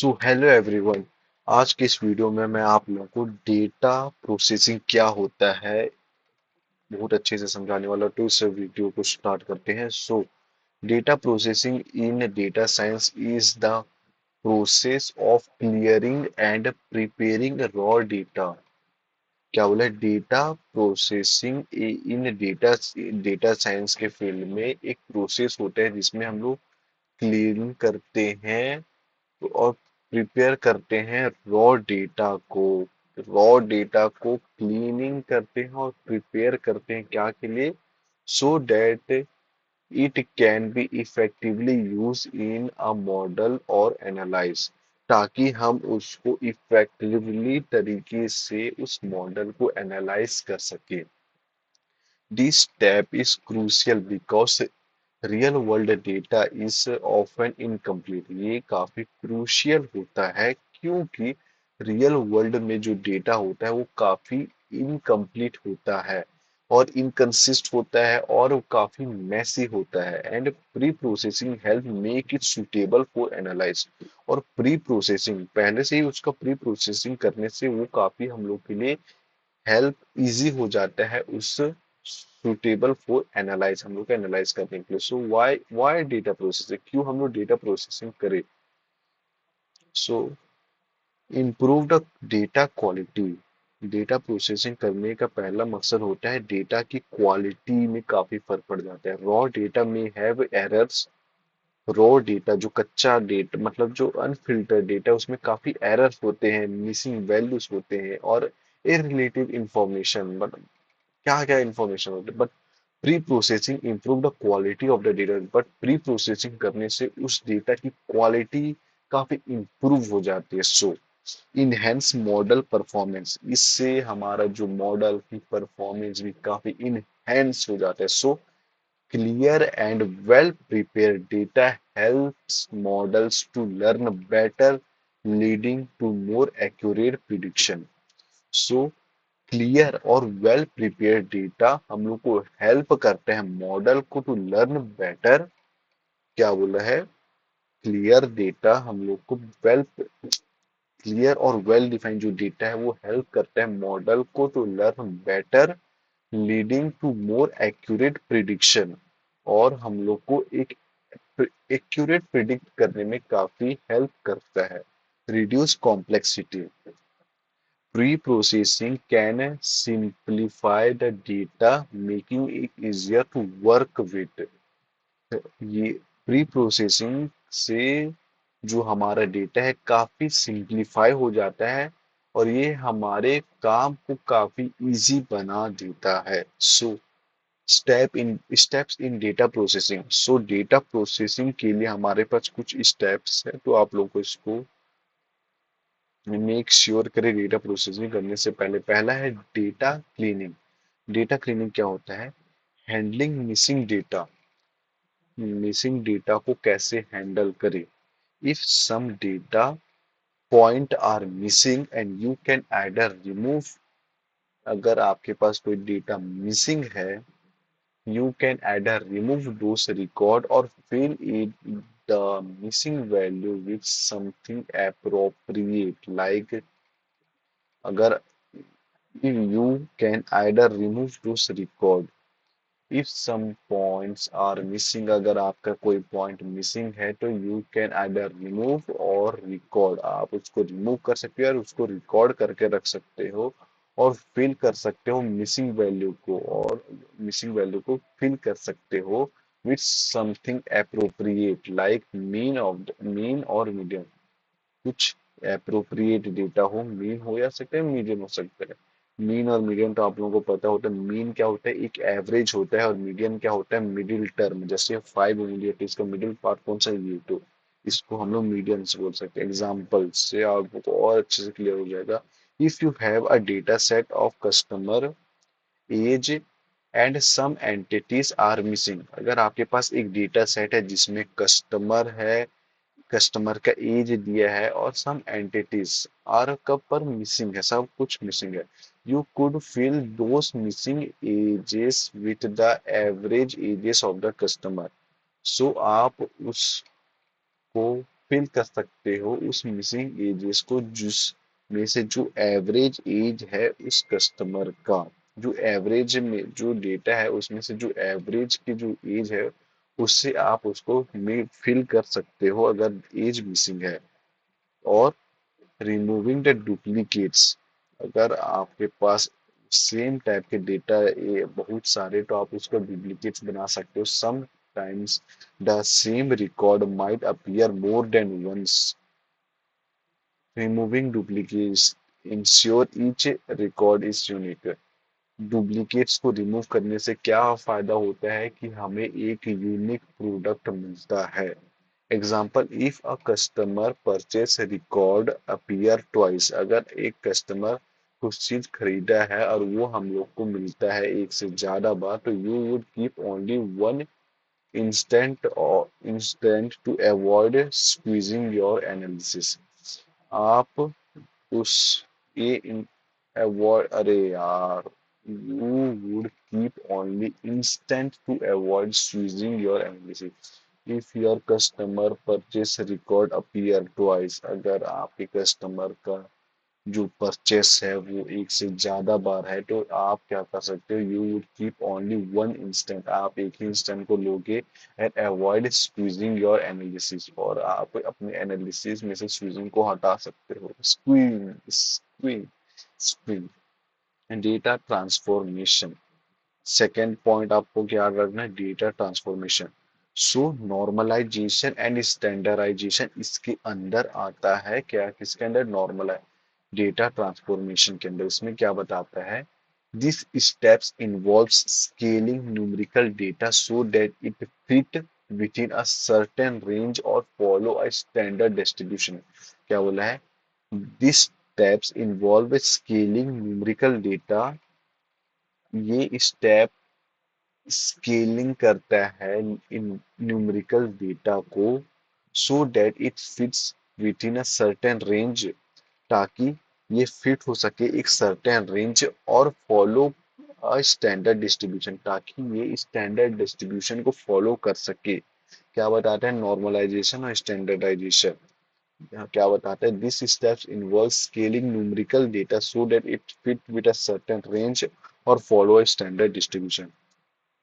So hello everyone. आज के इस वीडियो में मैं आप लोगों को डेटा प्रोसेसिंग क्या होता है बहुत अच्छे से समझाने वाला। तो इस वीडियो को स्टार्ट करते हैं। Data processing in data science is the process of clearing and preparing raw data. क्या बोला? डेटा प्रोसेसिंग इन डेटा साइंस के फील्ड में एक प्रोसेस होता है जिसमें हम लोग क्लियरिंग करते हैं और प्रिपेयर करते हैं रॉ डेटा को क्लीनिंग करते हैं और प्रिपेयर करते हैं क्या के लिए? So that it can be effectively use in a model और एनालाइज, ताकि हम उसको इफेक्टिवली तरीके से उस मॉडल को एनालाइज कर सके। This step is crucial because real world data is often incomplete. ये काफी क्रूशियल होता है क्योंकि रियल वर्ल्ड में जो डेटा होता है वो काफी इनकम्प्लीट होता है और इनकंसिस्ट होता है और वो काफी मैसी होता है। And pre processing help make it suitable for analyse. और प्री प्रोसेसिंग पहले से ही उसका प्री प्रोसेसिंग करने से वो काफी हम लोग के लिए हेल्प इजी हो जाता है उस सुटेबल फॉर एनालाइज, हम लोग को एनालाइज करने के लिए। सो व्हाई डेटा प्रोसेसिंग, क्यों हम लोग डेटा प्रोसेसिंग करें? So improve the data quality. Data processing करने का पहला मकसद होता है डेटा की क्वालिटी में काफी फर्क पड़ जाता है। रॉ डेटा में हैव एरर्स। रॉ डेटा जो कच्चा डेटा मतलब जो अनफिल्टर्ड डेटा, उसमें काफी एरर्स होते हैं, मिसिंग वैल्यूज होते हैं और इररिलेटिव इंफॉर्मेशन, मतलब क्या क्या इंफॉर्मेशन होती है। But pre processing improve the quality of the data. But pre processing करने से उस डेटा की क्वालिटी काफी इम्प्रूव हो जाती है। इनहेंस मॉडल परफॉर्मेंस, इससे हमारा जो मॉडल की परफॉर्मेंस भी काफी इनहेंस हो जाता है। Clear and well prepared data helps models to learn better, leading to more accurate prediction. So clear और वेल प्रिपेयर्ड डेटा हम लोग को हेल्प करते हैं मॉडल को टू लर्न बेटर। क्या बोला है? क्लियर डेटा हम लोग को वेल क्लियर और वेल डिफाइंड जो डेटा है वो हेल्प करता है मॉडल को to learn better, leading to more accurate prediction. और हम लोग को एक एक्यूरेट प्रिडिक्ट करने में काफी हेल्प करता है। Reduce complexity. Pre-processing can simplify the data, making it easier to work with। ये प्री प्रोसेसिंग से जो हमारा डेटा है काफी सिंप्लीफाई हो जाता है और ये हमारे काम को काफी इजी बना देता है। Steps in data processing. Data processing के लिए हमारे पास कुछ स्टेप्स है, तो आप लोगों को इसको मेक श्योर करें। डेटा प्रोसेसिंग करने से पहले पहला है डेटा क्लीनिंग। डेटा क्लीनिंग क्या होता है? हैंडलिंग मिसिंग डेटा को कैसे हैंडल करें। If some data point are missing and you can either remove. अगर आपके पास कोई डेटा मिसिंग है, you can either remove those record or fill in the missing value with something appropriate, like अगर you can either remove those record if some points are missing। अगर आपका कोई point missing है तो you can either remove और record, आप उसको remove कर सकते हो और उसको रिकॉर्ड करके रख सकते हो और फिल कर सकते हो मिसिंग वैल्यू को, और मिसिंग वैल्यू को फिल कर सकते हो with something appropriate like mean और मीडियम। कुछ अप्रोप्रिएट डेटा हो, मीन हो या सकता है, मीडियन हो सकता है। मीन और मीडियन तो आप लोगों को पता होता है। मीन क्या होता है? एक एवरेज होता है। और मीडियन क्या होता है? Middle term. जैसे 5 इमीडिएट, इसका मिडिल पार्ट कौन सा है? ये तो इसको हम लोग मीडियन से बोल सकते हैं। एग्जाम्पल से आपको और अच्छे से क्लियर हो जाएगा। If you have a data set of customer age and some entities are missing. अगर आपके पास एक डेटा सेट है जिसमें कस्टमर है, कस्टमर का एज दिया है और सम एंटिटीज आर कब पर मिसिंग है, सब कुछ मिसिंग है। You could fill those missing ages with the average ages of the customer. आप उसको फिल कर सकते हो उस मिसिंग एजेस को, जिसमें से जो एवरेज एज है उस कस्टमर का, जो एवरेज में जो डेटा है उसमें से जो एवरेज की जो एज है उससे आप उसको में फिल कर सकते हो अगर एज मिसिंग है। और रिमूविंग द डुप्लीकेट्स, अगर आपके पास सेम टाइप के डेटा बहुत सारे तो आप उसको डुप्लीकेट्स बना सकते हो। Sometimes the same record might appear more than once. Removing duplicates ensure each record is unique. Duplicates को रिमूव करने से क्या फायदा होता है कि हमें एक यूनिक प्रोडक्ट मिलता है। Example, if a customer purchase record appear twice, अगर एक कस्टमर कुछ चीज खरीदा है और वो हम लोग को मिलता है एक से ज्यादा बार, तो you would keep only one instant to avoid squeezing your analysis. आप उस ये अवॉइड, अरे यार, you would keep only instant to avoid switching your analysis. If your customer purchase record appear twice, अगर आपके कस्टमर का जो परचेस है वो एक से ज्यादा बार है, तो आप क्या कर सकते हो, you would keep only one instant, आप एक ही इंस्टेंट को लोगे and avoid squeezing your analysis, और आप अपने एनालिसिस में से स्क्वीजिंग को हटा सकते हो। Squeeze squeeze squeeze data transformation. Second point आपको क्या रखना है, data transformation. So normalization and standardization इसके अंदर आता है। क्या किसके अंदर, नॉर्मलाइज डेटा ट्रांसफॉर्मेशन के अंदर। इसमें क्या बताता है, this steps involves scaling numerical data so that it fit with in a certain range और फॉलो अ स्टैंडर्ड डिस्ट्रीब्यूशन। क्या बोला है, this steps involve scaling numerical data, ये स्टेप स्केलिंग करता है इन न्यूमेरिकल डेटा को, so that it fits with in a certain range, ताकि ये फिट हो सके एक सर्टेन रेंज, और फॉलो अ स्टैंडर्ड डिस्ट्रीब्यूशन, ताकि ये स्टैंडर्ड डिस्ट्रीब्यूशन को फॉलो कर सके। क्या बताते हैं, नॉर्मलाइजेशन और स्टैंडर्डाइजेशन। क्या बताते हैं, this steps involve scaling numerical data so that it fit with a certain range और फॉलो अ स्टैंडर्ड डिस्ट्रीब्यूशन।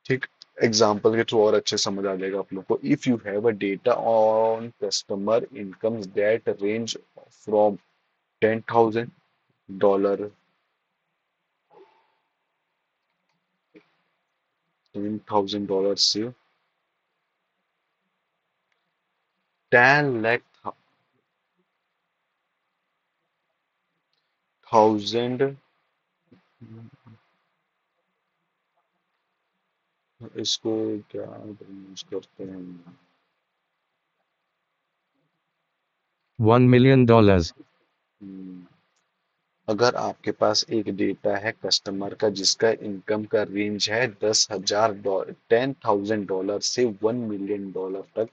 ठीक, एग्जाम्पल के थ्रू और अच्छे समझ आ जाएगा आप लोग को। If you have a data on customer incomes that range from $10,000, $10,000 से 10 लाख थाउजेंड, इसको क्या यूज करते हैं, $1 million. हम्म, अगर आपके पास एक डेटा है कस्टमर का जिसका इनकम का रेंज है $10,000, $10,000 से $1 million तक,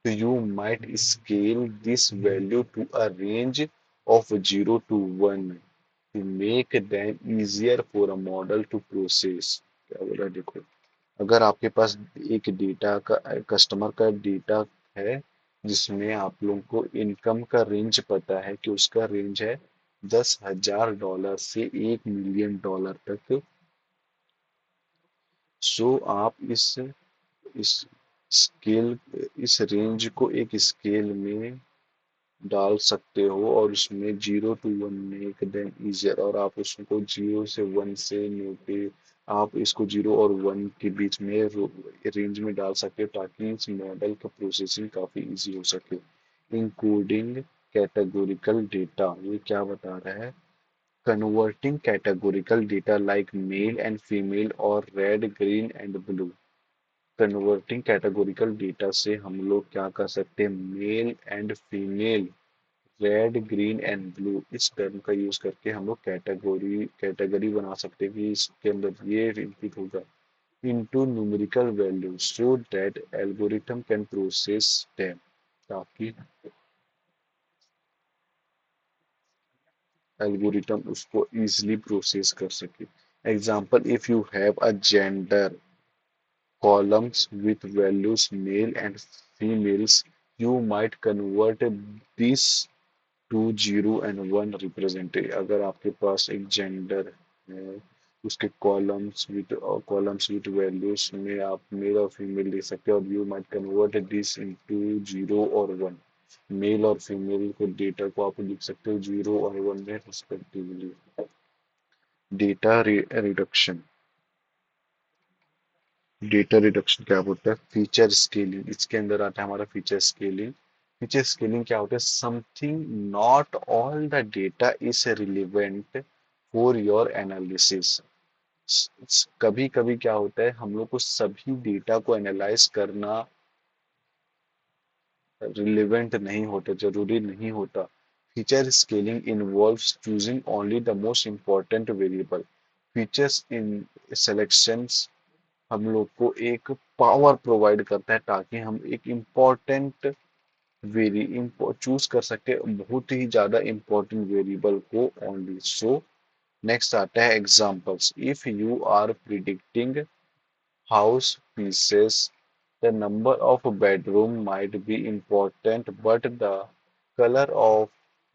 तो you might scale this value to a range of 0 to 1 to make them easier for a model to process। क्या बोला देखो, अगर आपके पास एक डेटा का कस्टमर का डेटा है जिसमें आप लोगों को इनकम का रेंज पता है कि उसका रेंज है $10,000 से $1 million तक, सो आप इस स्केल इस रेंज को एक स्केल में डाल सकते हो और उसमें 0 to 1 मेक देम इजियर, और आप उसको 0 से 1 से नोटे, आप इसको 0 और 1 के बीच में रेंज में डाल सकते हो ताकि इस मॉडल का प्रोसेसिंग काफी इजी हो सके। इंक्लूडिंग कैटेगोरिकल डेटा, ये क्या बता रहा है, converting categorical data like male and female और red green and blue. Converting categorical data से हम लोग क्या कर सकते हैं, male and female, red green and blue, इस टर्म का यूज करके हम लोग कैटेगरी बना सकते हैं कि इसके अंदर ये इनपुट होगा into numerical value so that algorithm can process them, ताकि एल्गोरिथम उसको इजीली प्रोसेस कर सके। Example, if you have a gender columns with values male and females You might convert this to zero and one representative. अगर आपके पास एक gender है, उसके कॉलम्स विद वैल्यूज में आप मेल और फीमेल दे सकते हो, और you might convert this into zero और वन। मेल और फीमेल को डेटा को आप लिख सकते हो जीरो और वन में respectively. Data reduction. Data reduction क्या होता है? Feature scaling. इसके अंदर आता है हमारा फीचर स्केलिंग। फीचर स्केलिंग क्या होता है? Something not all the data is relevant for your analysis. कभी कभी क्या होता है, हम लोग को सभी डेटा को एनालाइज करना रिलेवेंट नहीं होता, जरूरी नहीं होता। Feature scaling involves choosing only the most important variable. Features in selections हम लोग को एक पावर प्रोवाइड करता है, ताकि हम एक इम्पोर्टेंट वेरी चूज कर सके बहुत ही ज्यादा इंपॉर्टेंट वेरिएबल को ओनली। सो नेक्स्ट आता है examples. If you are predicting house pieces, the number of bedroom might be important but the color of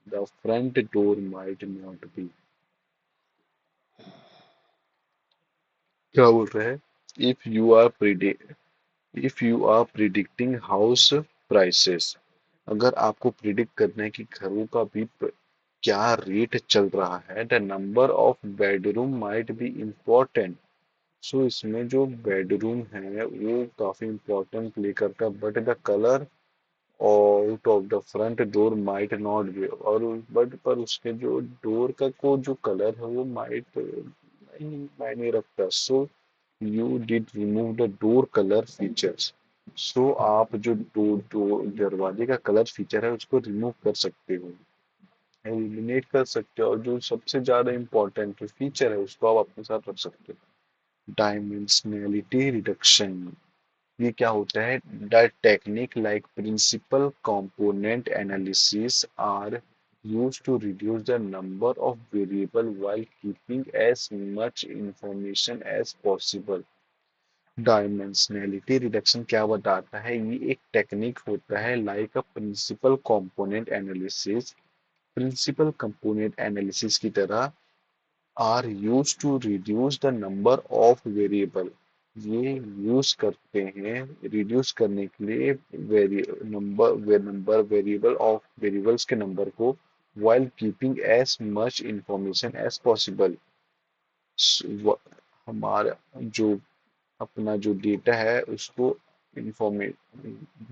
the front door might not be। क्या बोल रहे हैं? If you are if you are predicting house prices, अगर आपको predict करना है कि घरों का भी क्या रेट चल रहा है, the number of bedroom might be important. So इसमें जो बेडरूम है वो काफी इम्पोर्टेंट प्ले करता है, but the colour out of the front door might not be. और बट पर उसके जो डोर का को जो कलर है वो माइट नहीं मायने रखता। So you did remove the door colour features. So आप जो दरवाजे का कलर फीचर है उसको रिमूव कर सकते हो, एलिमिनेट कर सकते हो, और जो सबसे ज्यादा इंपॉर्टेंट फीचर है उसको आप अपने साथ रख सकते हो। Dimensionality reduction. ये क्या होता है? The technique like principal component analysis are used to reduce the number of variable while keeping as much information as possible। Dimensionality reduction क्या बताता है? ये एक टेक्निक होता है like a principal component analysis. Principal component analysis की तरह are use to reduce the number of variable. ये यूज करते हैं रिड्यूस करने के लिए very number variable of variables के नंबर को, while keeping as much information as possible। हमारा जो अपना जो डेटा है उसको इंफॉर्मेट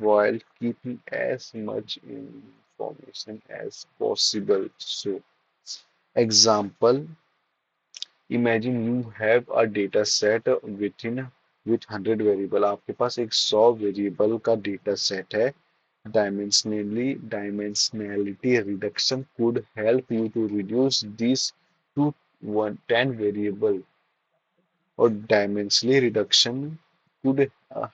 while keeping as much information as possible। So example, imagine you have a data set within with 100 variable. आपके पास एक 100 वेरिएबल का डेटा सेट है। Dimensionality reduction could help you to reduce this to 10 variable, और dimensionally reduction could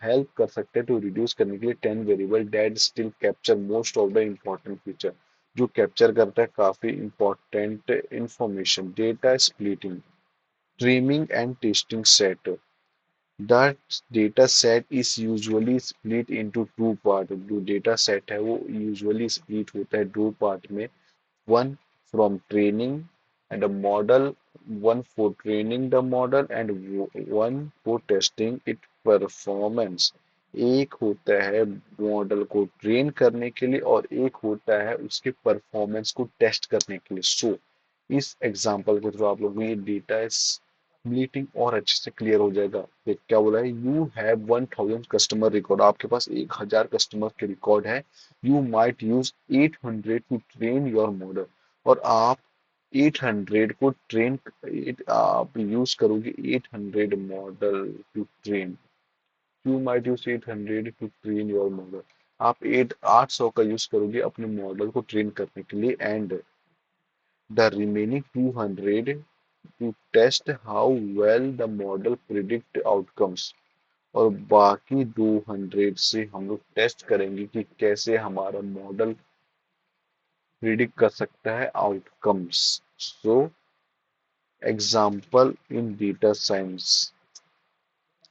help कर सकते हैं to reduce करने के लिए 10 variable that still capture most of the important feature. जो कैप्चर करता है काफी important information. Data splitting, trimming and testing set. The data set is usually split into two part. जो डेटा सेट है वो यूजुअली स्प्लिट होता है दो पार्ट में। one from training and a model, one for training the model and one for testing it performance। एक होता है मॉडल को ट्रेन करने के लिए और एक होता है उसके परफॉर्मेंस को टेस्ट करने के लिए। सो इस एग्जांपल के थ्रू आप लोगों को ये डेटा मीटिंग और अच्छे से क्लियर हो जाएगा। ये क्या बोला है? You have 1000 customer record. आपके पास 1000 कस्टमर के रिकॉर्ड है। You might use 800 to train your model. और आप 800 को ट्रेन आप यूज करोगे 800 model to train. You might use 800 to train your model. आप 800 का यूज करोगे अपने मॉडल को ट्रेन करने के लिए, and the remaining 200 to test how well the model predict outcomes। और बाकी 200 से हम लोग टेस्ट करेंगे कि कैसे हमारा मॉडल प्रिडिक्ट कर सकता है outcomes. So example in data science.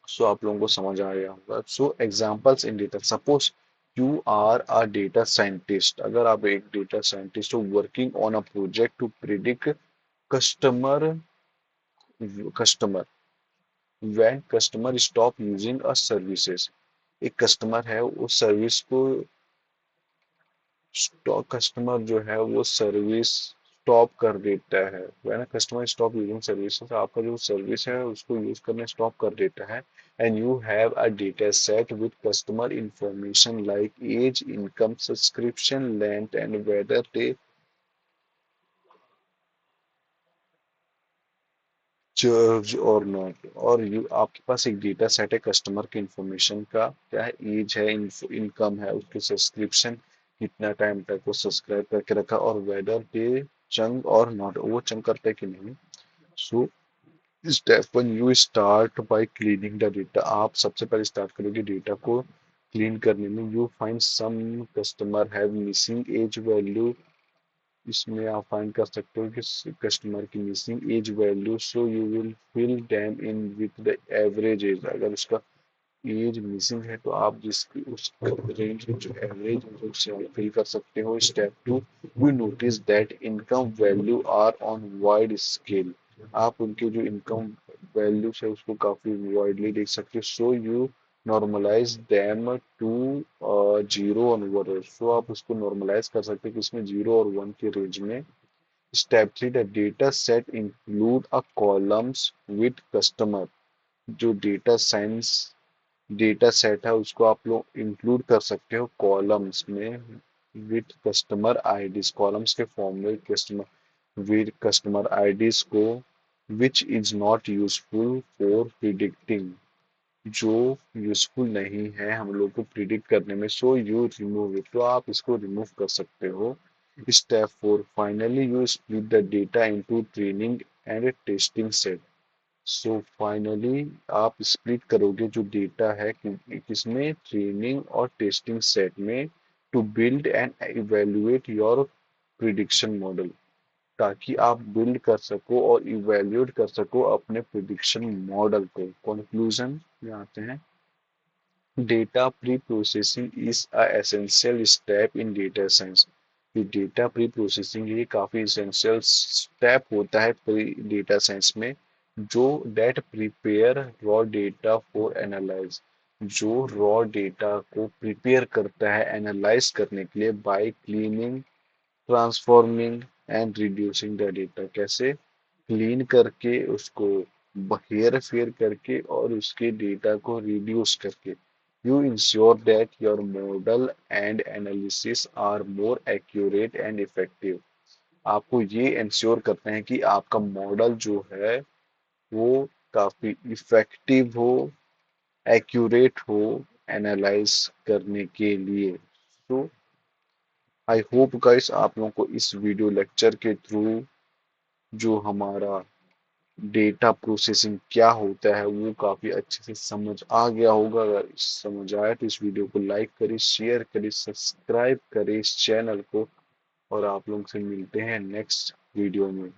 So आप लोगों को समझ आ गया होगा। So examples in data, suppose you are a data scientist, अगर आप एक डेटा साइंटिस्ट हो working on a project to predict customer customer when customer stop using a services, एक कस्टमर है उस सर्विस को स्टॉप, कस्टमर जो है वो सर्विस स्टॉप कर देता है, when customer stop using services, आपका जो सर्विस है उसको यूज करने स्टॉप कर देता है, and you have a data set with customer information like age, income, subscription length and whether they charge or not, और यू आपके पास एक डेटा सेट है कस्टमर के इंफॉर्मेशन का, क्या है, एज है, इनकम है, उसके सब्सक्रिप्शन कितना टाइम तक वो सब्सक्राइब करके रखा, और वेदर पे चंग और नॉट, वो चंग करता है कि नहीं। So step one, you start by cleaning the data, आप सबसे पहले स्टार्ट करोगे डेटा को क्लीन करने में। You find some customer have missing age value, इसमें आप फाइंड कर सकते हो कि कस्टमर की missing age value, so you will fill them in with the average age, अगर उसका एज मिसिंग है तो आप जिसकी उस रेंज में जो एवरेज है उससे आप फिल कर सकते हो। Step two, we notice that income value are on wide scale, आप उनके जो इनकम वैल्यूज है उसको काफी वाइडली देख सकते हो। So you normalise them to zero और वन, सो आप उसको नॉर्मलाइज कर सकते हो कि इसमें जीरो और वन के रेंज में। Step three, the data set include a columns with customer, जो डेटा सेट है उसको आप लोग इंक्लूड कर सकते हो कॉलम्स में विद कस्टमर आईडीज, कॉलम्स के फॉर्म में कस्टमर विद कस्टमर आईडीज को, which is not useful for predicting, जो यूजफुल नहीं है हम लोग को प्रिडिक्ट करने में, सो यू रिमूव इट, तो आप इसको रिमूव कर सकते हो। Step four, finally you split the data into training and testing set, so finally आप स्प्लिट करोगे जो डेटा है किसमें, ट्रेनिंग और टेस्टिंग सेट में, to build and evaluate your prediction model, ताकि आप बिल्ड कर सको और इवेल्युएट कर सको अपने प्रिडिक्शन मॉडल को। कंक्लूजन में आते हैं, data pre processing is a essential step in data science, ये डेटा प्री प्रोसेसिंग ये काफी एसेंशियल स्टेप होता है प्री डेटा साइंस में, जो that prepare raw data for analyse, जो रॉ डेटा को प्रिपेयर करता है एनालाइज करने के लिए, by cleaning, transforming and reducing the data, कैसे, क्लीन करके उसको हेर फेर करके और उसके डेटा को रिड्यूस करके, you ensure that your model and analysis are more accurate and effective, आपको ये इंश्योर करते हैं कि आपका मॉडल जो है वो काफी इफेक्टिव हो, एक्यूरेट हो एनालाइज करने के लिए। तो आई होप गाइस आप लोगों को इस वीडियो लेक्चर के थ्रू जो हमारा डेटा प्रोसेसिंग क्या होता है वो काफी अच्छे से समझ आ गया होगा। अगर समझ आया तो इस वीडियो को लाइक करें, शेयर करें, सब्सक्राइब करें इस चैनल को, और आप लोगों से मिलते हैं नेक्स्ट वीडियो में।